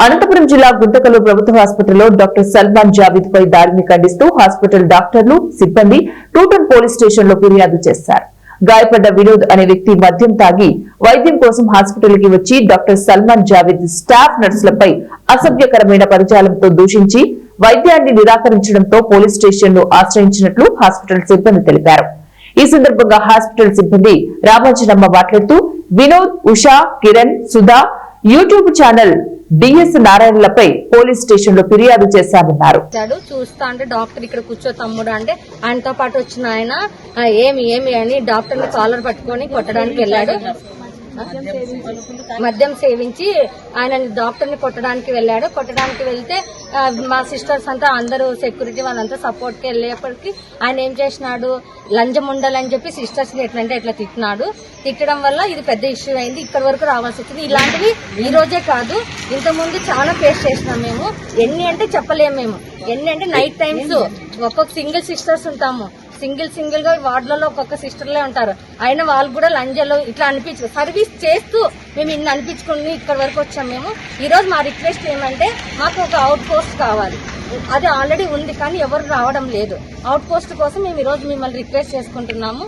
అనంతపురం జిల్లా గుంతకల్ ప్రభుత్వ ఆసుపత్రిలో డాక్టర్ సల్మాన్ జావీద్ పై దాడిని ఖండిస్తూ హాస్పిటల్ డాక్టర్లు సిబ్బంది టూటన్ పోలీస్ స్టేషన్ లో ఫిర్యాదు చేశారు. గాయపడ్డ వినోద్ అనే వ్యక్తి మద్యం తాగి వైద్యం కోసం హాస్పిటల్ కి వచ్చి డాక్టర్ సల్మాన్ జావీద్ స్టాఫ్ నర్సులపై అసభ్యకరమైన పదజాలంతో దూషించి వైద్యాన్ని నిరాకరించడంతో పోలీస్ స్టేషన్ ను ఆశ్రయించినట్లు హాస్పిటల్ సిబ్బంది తెలిపారు. ఈ సందర్భంగా హాస్పిటల్ సిబ్బంది రామాంజనమ్మ మాట్లాడుతూ Vinod, Usha, Kiran, Sudha YouTube channel DS నారాయణలపై పోలీస్ స్టేషన్ లో ఫిర్యాదు చేశామన్నారు. చూస్తా అంటే డాక్టర్ ఇక్కడ కూర్చో తమ్ముడు అంటే ఆయనతో పాటు వచ్చిన ఆయన ఏమి అని డాక్టర్ ని కాలర్ పట్టుకొని కొట్టడానికి వెళ్ళాడు. మద్యం సేవించి ఆయన డాక్టర్ ని కొట్టడానికి వెళ్తే మా సిస్టర్స్ అంతా అందరూ సెక్యూరిటీ వాళ్ళంతా సపోర్ట్ కి వెళ్ళేప్పటికి ఆయన ఏం చేసినాడు, లంజం ఉండాలని చెప్పి సిస్టర్స్ ని ఎట్లంటే ఎట్లా తిట్టడం వల్ల ఇది పెద్ద ఇష్యూ అయింది. ఇక్కడి వరకు రావాల్సి వచ్చింది. ఇలాంటివి ఈ రోజే కాదు, ఇంతకుముందు చాలా ఫేస్ చేసినాం మేము. ఎన్ని అంటే చెప్పలేము మేము. ఎన్ని అంటే నైట్ టైమ్స్ ఒక్కొక్క సింగిల్ సిస్టర్స్ ఉంటాము. సింగిల్ గా వార్డులలో ఒక్కొక్క సిస్టర్లే ఉంటారు. అయినా వాళ్ళు కూడా లంజలు ఇట్లా సర్వీస్ చేస్తూ మేము ఇన్ని అనిపించుకుని ఇక్కడ వరకు వచ్చాం. మేము ఈ రోజు మా రిక్వెస్ట్ ఏమంటే మాకు ఒక అవుట్ పోస్ట్ కావాలి. అది ఆల్రెడీ ఉంది కానీ ఎవరు రావడం లేదు. అవుట్ పోస్ట్ కోసం మేము ఈ రోజు మిమ్మల్ని రిక్వెస్ట్ చేసుకుంటున్నాము.